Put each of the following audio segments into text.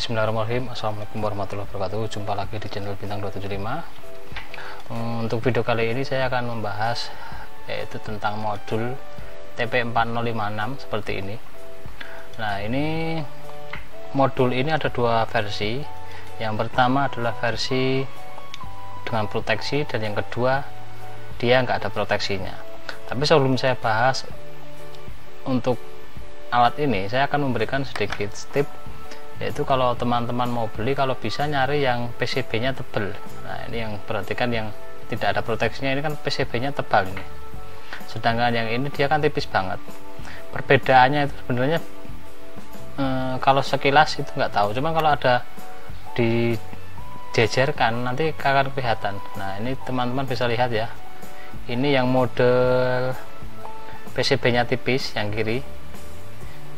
Bismillahirrahmanirrahim. Assalamualaikum warahmatullahi wabarakatuh. Jumpa lagi di channel Bintang 275. Untuk video kali ini saya akan membahas yaitu tentang modul TP4056 seperti ini. Nah, ini modul ini ada dua versi. Yang pertama adalah versi dengan proteksi, dan yang kedua dia nggak ada proteksinya. Tapi sebelum saya bahas untuk alat ini, saya akan memberikan sedikit tip, yaitu kalau teman-teman mau beli, kalau bisa nyari yang PCB nya tebal. Nah, ini yang perhatikan, yang tidak ada proteksinya ini kan PCB nya tebal ini, sedangkan yang ini dia kan tipis banget. Perbedaannya itu sebenarnya kalau sekilas itu nggak tahu, cuman kalau ada dijejerkan nanti akan kelihatan. Nah, ini teman-teman bisa lihat ya, ini yang model PCB nya tipis yang kiri,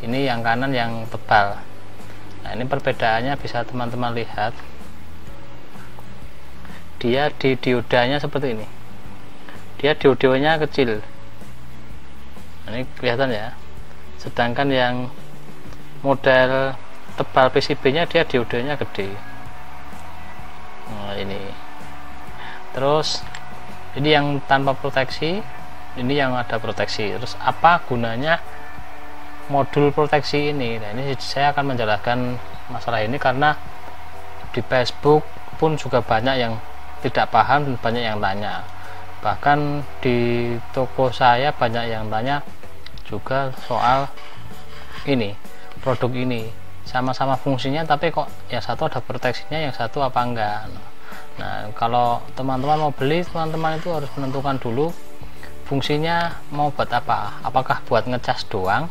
ini yang kanan yang tebal. Nah, ini perbedaannya bisa teman-teman lihat, dia di diodanya seperti ini, dia diodenya kecil. Nah, ini kelihatan ya, sedangkan yang model tebal PCB nya dia diodenya gede. Nah, ini terus ini yang tanpa proteksi, ini yang ada proteksi. Terus apa gunanya modul proteksi ini? Nah, ini saya akan menjelaskan masalah ini karena di Facebook pun juga banyak yang tidak paham dan banyak yang tanya. Bahkan di toko saya banyak yang tanya juga soal ini, produk ini sama-sama fungsinya, tapi kok yang satu ada proteksinya, yang satu apa enggak. Nah, kalau teman-teman mau beli, teman-teman itu harus menentukan dulu fungsinya mau buat apa, apakah buat ngecas doang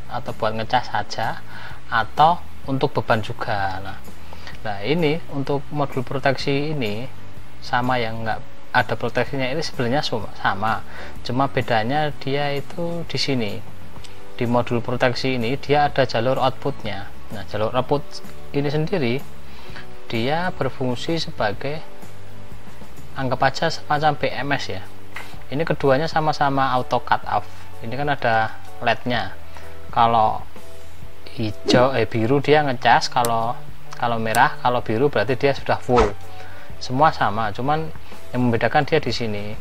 atau buat ngecas saja, atau untuk beban juga. Nah, ini untuk modul proteksi ini sama yang enggak ada proteksinya ini sebenarnya sama, cuma bedanya dia itu di sini, di modul proteksi ini dia ada jalur outputnya. Nah, jalur output ini sendiri dia berfungsi sebagai, anggap aja semacam BMS ya. Ini keduanya sama-sama auto cut off. Ini kan ada LED-nya. Kalau hijau biru dia ngecas, kalau merah, kalau biru berarti dia sudah full. Semua sama, cuman yang membedakan dia di sini.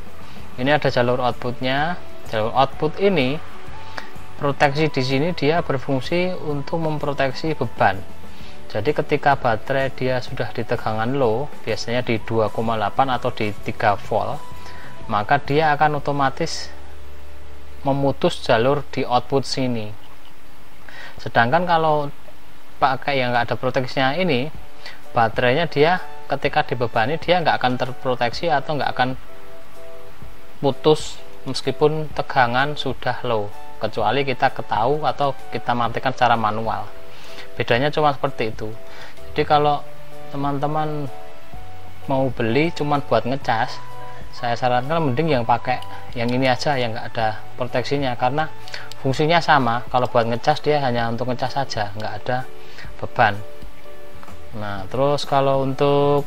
Ini ada jalur outputnya. Jalur output ini proteksi di sini dia berfungsi untuk memproteksi beban. Jadi ketika baterai dia sudah di tegangan low, biasanya di 2,8 atau di 3 volt, maka dia akan otomatis memutus jalur di output sini. Sedangkan kalau pakai yang nggak ada proteksinya ini, baterainya dia ketika dibebani dia nggak akan terproteksi atau nggak akan putus meskipun tegangan sudah low, kecuali kita ketahui atau kita matikan secara manual. Bedanya cuma seperti itu. Jadi kalau teman-teman mau beli cuman buat ngecas, saya sarankan mending yang pakai yang ini aja, yang nggak ada proteksinya, karena fungsinya sama. Kalau buat ngecas dia hanya untuk ngecas saja, nggak ada beban. Nah, terus kalau untuk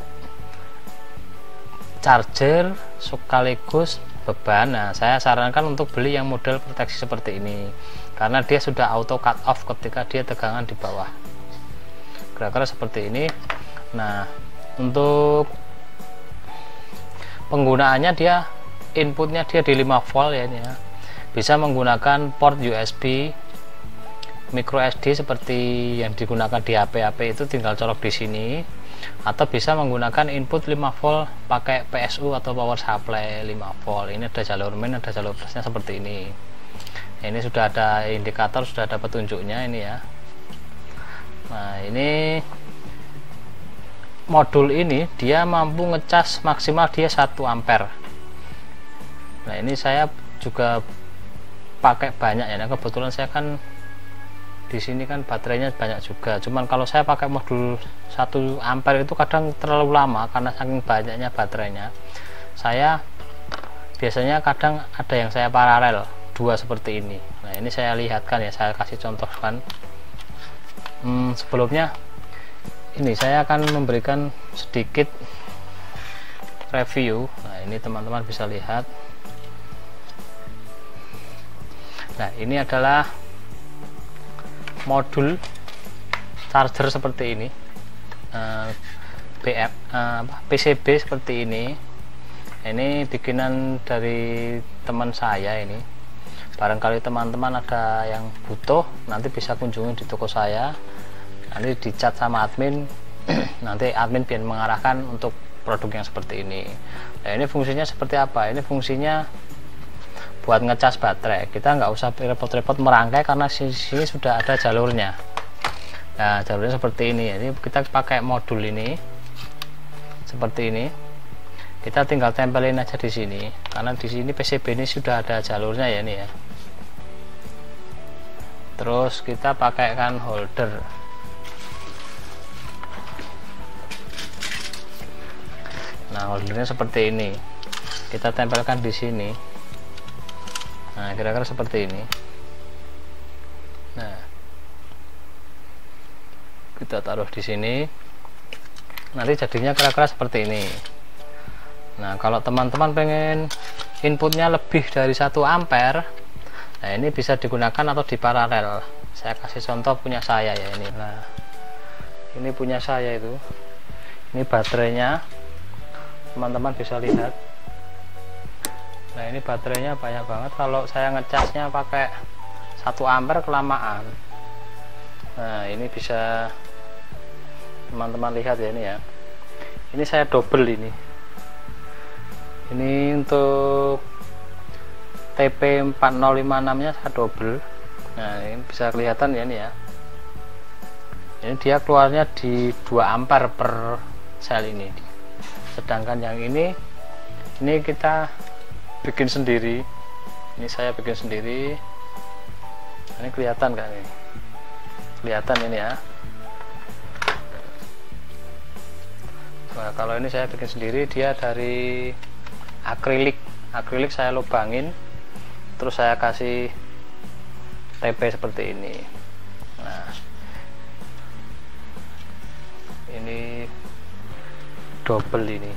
charger sekaligus beban, nah saya sarankan untuk beli yang model proteksi seperti ini, karena dia sudah auto cut off ketika dia tegangan di bawah, kira-kira seperti ini. Nah, untuk penggunaannya dia inputnya dia di 5 volt ya, ini ya. Bisa menggunakan port USB, micro SD seperti yang digunakan di HP-HP itu, tinggal colok di sini, atau bisa menggunakan input 5 volt pakai PSU atau power supply 5 volt. Ini ada jalur main, ada jalur plusnya seperti ini. Ini sudah ada indikator, sudah ada petunjuknya ini ya. Nah, ini modul ini dia mampu ngecas maksimal dia 1 ampere. Nah, ini saya juga pakai banyak ya. Nah, kebetulan saya kan di sini kan baterainya banyak juga, cuman kalau saya pakai modul 1 ampere itu kadang terlalu lama karena saking banyaknya baterainya. Saya biasanya kadang ada yang saya paralel 2 seperti ini. Nah, ini saya lihatkan ya, saya kasih contohkan. Sebelumnya ini saya akan memberikan sedikit review. Nah, ini teman-teman bisa lihat. Nah, ini adalah modul charger seperti ini. PCB seperti ini bikinan dari teman saya. Ini barangkali teman-teman ada yang butuh, nanti bisa kunjungi di toko saya, nanti dicat sama admin nanti admin biar mengarahkan untuk produk yang seperti ini. Nah, ini fungsinya seperti apa? Ini fungsinya buat ngecas baterai. Kita nggak usah repot-repot merangkai karena sini sudah ada jalurnya. Nah, jalurnya seperti ini. Ini kita pakai modul ini seperti ini. Kita tinggal tempelin aja di sini. Karena di sini PCB ini sudah ada jalurnya ya ini ya. Terus kita pakaikan holder. Nah, holdernya seperti ini. Kita tempelkan di sini. Nah, kira-kira seperti ini. Nah, kita taruh di sini. Nanti jadinya kira-kira seperti ini. Nah, kalau teman-teman pengen inputnya lebih dari 1 ampere, nah ini bisa digunakan atau di paralel. Saya kasih contoh punya saya ya ini. Nah, ini punya saya itu. Ini baterainya. Teman-teman bisa lihat. Nah, ini baterainya banyak banget. Kalau saya ngecasnya pakai 1 ampere kelamaan. Nah, ini bisa teman-teman lihat ya ini ya. Ini saya double ini. Ini untuk TP4056 nya saya double. Nah, ini bisa kelihatan ya ini ya. Ini dia keluarnya di 2 ampere per sel ini. Sedangkan yang ini kita bikin sendiri. Ini saya bikin sendiri. Ini kelihatan kan ini? Kelihatan ini ya. Nah, kalau ini saya bikin sendiri, dia dari akrilik. Akrilik saya lubangin, terus saya kasih TP seperti ini. Nah, ini double ini.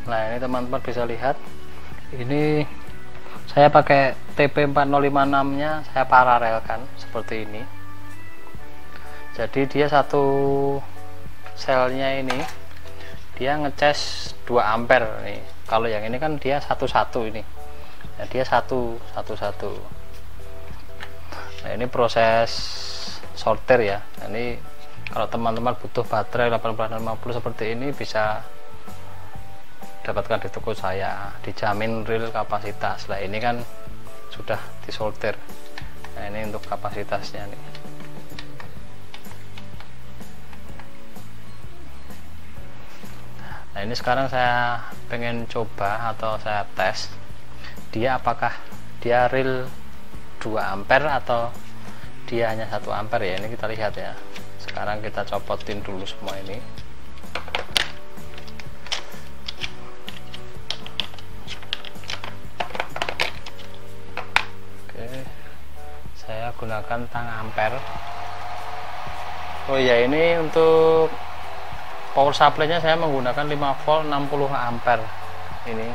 Nah, ini teman-teman bisa lihat, ini saya pakai TP4056 nya saya paralelkan seperti ini. Jadi dia satu selnya ini dia ngecas 2 ampere nih. Kalau yang ini kan dia satu-satu ini. Nah, dia satu. Nah, ini proses sortir ya. Nah, ini kalau teman-teman butuh baterai 1850 seperti ini bisa dapatkan di toko saya, dijamin real kapasitas. Nah, ini kan sudah disolder. Nah, ini untuk kapasitasnya nih. Nah, ini sekarang saya pengen coba atau saya tes dia apakah dia real 2 ampere atau dia hanya 1 ampere ya. Ini kita lihat ya. Sekarang kita copotin dulu semua ini. Oke, saya gunakan tang ampere. Oh iya, ini untuk power supply nya saya menggunakan 5 volt 60 ampere. Ini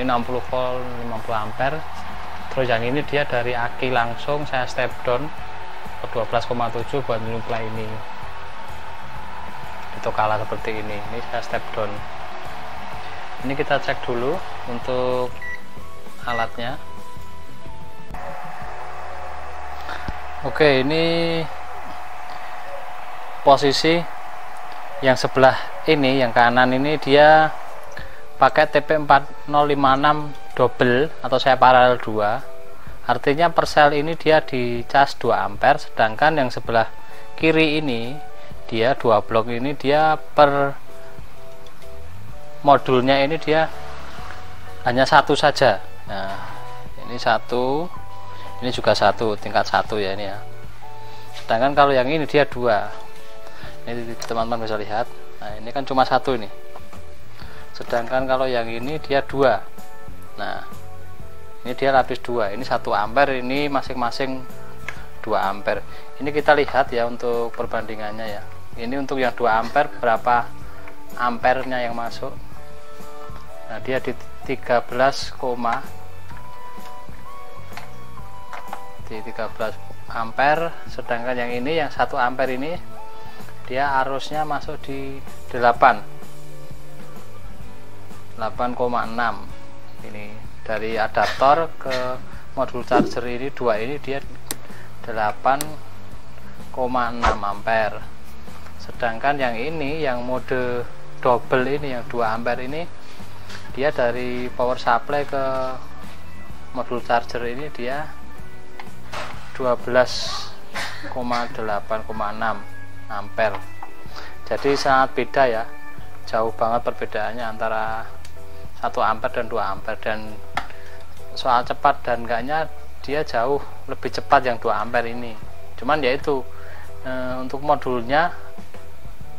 60 volt 50 ampere. Terus yang ini dia dari aki langsung saya step down ke 12,7 buat menyuplai ini. Itu kalah seperti ini. Ini saya step down. Ini kita cek dulu untuk alatnya. Oke, ini posisi yang sebelah ini, yang kanan ini dia pakai TP4056 double atau saya paralel 2. Artinya per sel ini dia dicas 2 ampere, sedangkan yang sebelah kiri ini dia 2 blok ini dia per modulnya ini dia hanya 1 saja. Nah, ini 1, ini juga 1, tingkat 1 ya ini ya. Sedangkan kalau yang ini dia 2. Ini teman-teman bisa lihat. Nah, ini kan cuma 1 ini. Sedangkan kalau yang ini dia 2. Nah, ini dia lapis 2. Ini 1 ampere, ini masing-masing 2 ampere. Ini kita lihat ya untuk perbandingannya ya. Ini untuk yang 2 ampere berapa ampernya yang masuk. Nah, dia di 13, di 13 ampere, sedangkan yang ini yang 1 ampere ini dia arusnya masuk di 8,6 ini dari adaptor ke modul charger ini dua ini dia 8,6 ampere, sedangkan yang ini yang mode double ini yang 2 ampere ini dia dari power supply ke modul charger ini dia 12,8,6 ampere. Jadi sangat beda ya, jauh banget perbedaannya antara 1 ampere dan 2 ampere. Dan soal cepat dan enggaknya dia jauh lebih cepat yang 2 ampere ini, cuman yaitu untuk modulnya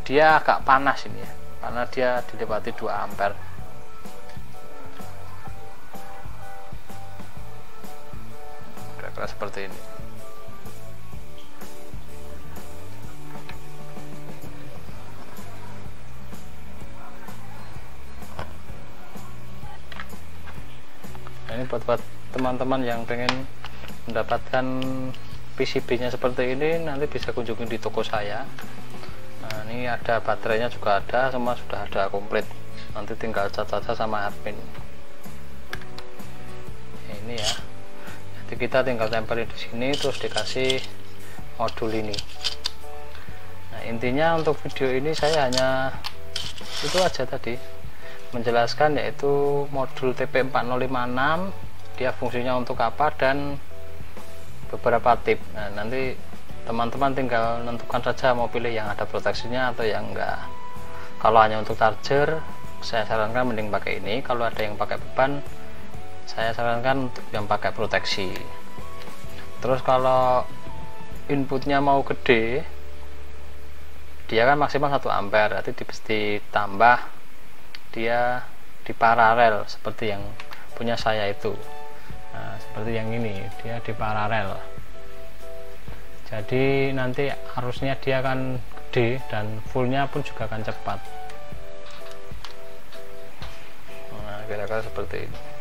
dia agak panas ini ya, karena dia dilewati 2 ampere. Kira-kira seperti ini. Ini buat teman-teman yang pengen mendapatkan PCB-nya seperti ini, nanti bisa kunjungi di toko saya. Nah, ini ada baterainya juga ada, semua sudah ada komplit. Nanti tinggal cat saja sama admin. Ini ya. Jadi kita tinggal tempelin di sini, terus dikasih modul ini. Nah, intinya untuk video ini saya hanya itu aja tadi, menjelaskan yaitu modul TP4056 dia fungsinya untuk apa dan beberapa tip. Nah, nanti teman-teman tinggal menentukan saja mau pilih yang ada proteksinya atau yang enggak. Kalau hanya untuk charger saya sarankan mending pakai ini, kalau ada yang pakai beban saya sarankan untuk yang pakai proteksi. Terus kalau inputnya mau gede dia kan maksimal 1 ampere, berarti ditambah dia di paralel seperti yang punya saya itu. Nah, seperti yang ini dia di paralel, jadi nanti arusnya dia akan gede dan fullnya pun juga akan cepat. Nah, kira-kira seperti ini.